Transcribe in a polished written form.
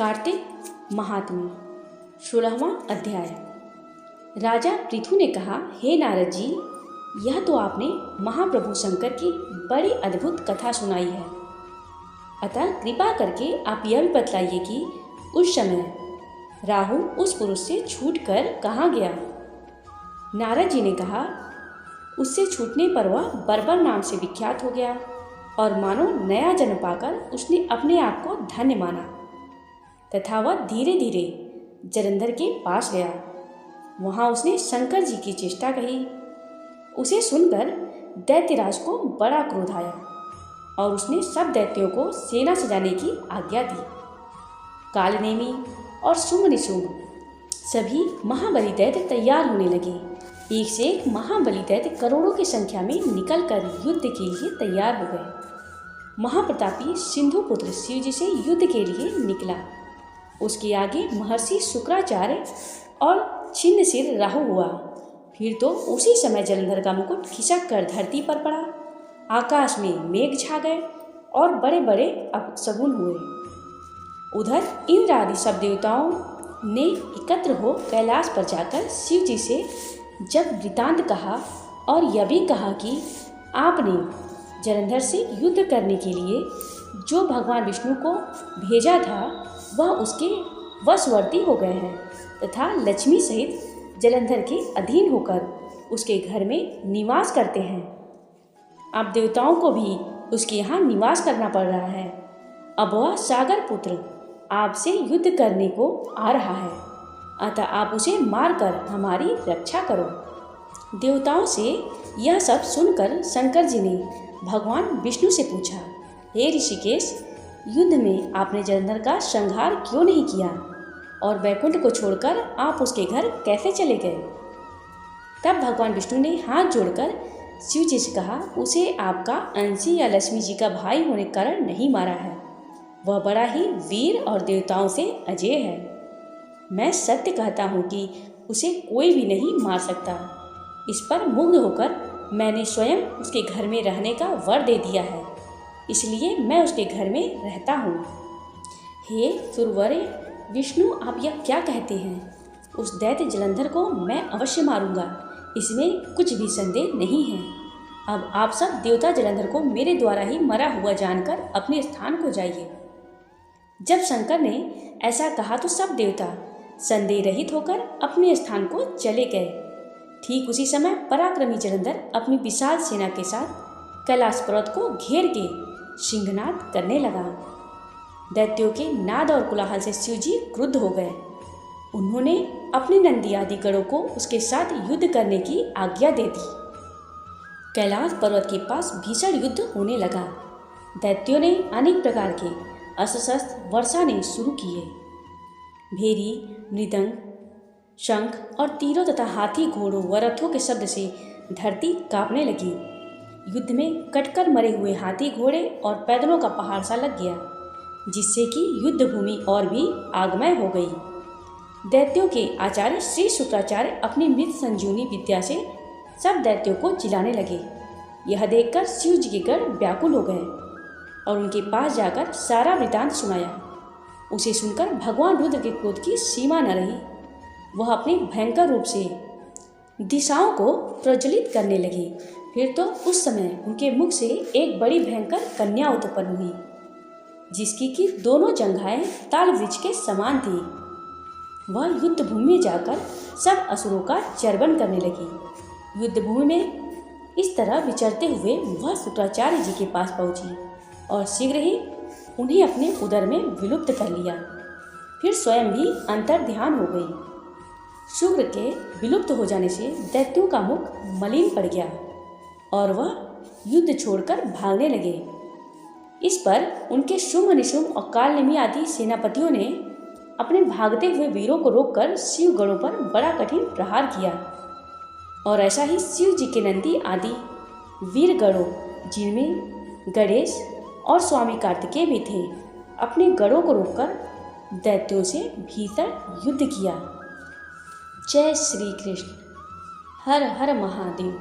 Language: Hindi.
कार्तिक महात्म्य 16वां अध्याय। राजा पृथु ने कहा, हे नारद जी, यह तो आपने महाप्रभु शंकर की बड़ी अद्भुत कथा सुनाई है। अतः कृपा करके आप यह भी बतलाइए कि उस समय राहु उस पुरुष से छूटकर कहाँ गया। नारद जी ने कहा, उससे छूटने पर वह बर्बर नाम से विख्यात हो गया और मानो नया जन्म पाकर उसने अपने आप को धन्य माना तथा वह धीरे धीरे जलंधर के पास गया। वहाँ उसने शंकर जी की चेष्टा कही। उसे सुनकर दैत्यराज को बड़ा क्रोध आया और उसने सब दैत्यों को सेना सजाने की आज्ञा दी। कालनेमी और शुंभ निशुंभ सभी महाबली दैत्य तैयार होने लगे। एक से एक महाबली दैत्य करोड़ों की संख्या में निकलकर युद्ध के लिए तैयार हो गए। महाप्रतापी सिंधु पुत्र शिव जी से युद्ध के लिए निकला। उसके आगे महर्षि शुक्राचार्य और छिन्न सिर राहु हुआ। फिर तो उसी समय जलंधर का मुकुट खिसक कर धरती पर पड़ा। आकाश में मेघ छा गए और बड़े बड़े अपशगुन हुए। उधर इंद्र आदि सब देवताओं ने एकत्र हो कैलाश पर जाकर शिव जी से जब वृतांत कहा और यह भी कहा कि आपने जलंधर से युद्ध करने के लिए जो भगवान विष्णु को भेजा था वह उसके वशवर्ती हो गए हैं तथा लक्ष्मी सहित जलंधर के अधीन होकर उसके घर में निवास करते हैं। अब देवताओं को भी उसके यहाँ निवास करना पड़ रहा है। अब वह सागर पुत्र आपसे युद्ध करने को आ रहा है, अतः आप उसे मारकर हमारी रक्षा करो। देवताओं से यह सब सुनकर शंकर जी ने भगवान विष्णु से पूछा, हे ऋषिकेश, युद्ध में आपने जलंधर का संहार क्यों नहीं किया और वैकुंठ को छोड़कर आप उसके घर कैसे चले गए। तब भगवान विष्णु ने हाथ जोड़कर शिव जी से कहा, उसे आपका अंशी या लक्ष्मी जी का भाई होने के कारण नहीं मारा है। वह बड़ा ही वीर और देवताओं से अजेय है। मैं सत्य कहता हूँ कि उसे कोई भी नहीं मार सकता। इस पर मुग्ध होकर मैंने स्वयं उसके घर में रहने का वर दे दिया है, इसलिए मैं उसके घर में रहता हूँ। हे सुरवरे विष्णु, आप यह क्या कहते हैं? उस दैत्य जलंधर को मैं अवश्य मारूंगा, इसमें कुछ भी संदेह नहीं है। अब आप सब देवता जलंधर को मेरे द्वारा ही मरा हुआ जानकर अपने स्थान को जाइए। जब शंकर ने ऐसा कहा तो सब देवता संदेह रहित होकर अपने स्थान को चले गए। ठीक उसी समय पराक्रमी जलंधर अपनी विशाल सेना के साथ कैलाश पर्वत को घेर के सिंहनाद करने लगा। दैत्यों के नाद और कोलाहल से शिव जी क्रुद्ध हो गए। उन्होंने अपने नंदी आदि गणों को उसके साथ युद्ध करने की आज्ञा दे दी। कैलाश पर्वत के पास भीषण युद्ध होने लगा। दैत्यों ने अनेक प्रकार के अस्त्र शस्त्र वर्षाने शुरू किए। भेरी, मृदंग, शंख और तीरों तथा हाथी घोड़ों व रथों के शब्द से धरती कांपने लगी। युद्ध में कटकर मरे हुए हाथी घोड़े और पैदलों का पहाड़ सा लग गया, जिससे कि युद्ध भूमि और भी आगमय हो गई। दैत्यों के आचार्य श्री शुक्राचार्य अपनी मृत संजीवनी विद्या से सब दैत्यों को जिलाने लगे। यह देखकर शिव जी के गण व्याकुल हो गए और उनके पास जाकर सारा वृतांत सुनाया। उसे सुनकर भगवान रुद्र के क्रोध की सीमा न रही। वह अपने भयंकर रूप से दिशाओं को प्रज्वलित करने लगे। फिर तो उस समय उनके मुख से एक बड़ी भयंकर कन्या उत्पन्न हुई, जिसकी की दोनों जंघाएं ताल वृक्ष के समान थी। वह युद्ध भूमि में जाकर सब असुरों का चर्वण करने लगी। युद्ध भूमि में इस तरह विचरते हुए वह शुक्राचार्य जी के पास पहुंची और शीघ्र ही उन्हें अपने उदर में विलुप्त कर लिया। फिर स्वयं भी अंतर ध्यान हो गई। शुक्र के विलुप्त हो जाने से दैत्यों का मुख मलिन पड़ गया और वह युद्ध छोड़कर भागने लगे। इस पर उनके शुंभ निशुंभ और कालनेमी आदि सेनापतियों ने अपने भागते हुए वीरों को रोककर शिव गणों पर बड़ा कठिन प्रहार किया। और ऐसा ही शिव जी के नंदी आदि वीर गणों, जिनमें गणेश और स्वामी कार्तिकेय भी थे, अपने गणों को रोककर दैत्यों से भीतर युद्ध किया। जय श्री कृष्ण। हर हर महादेव।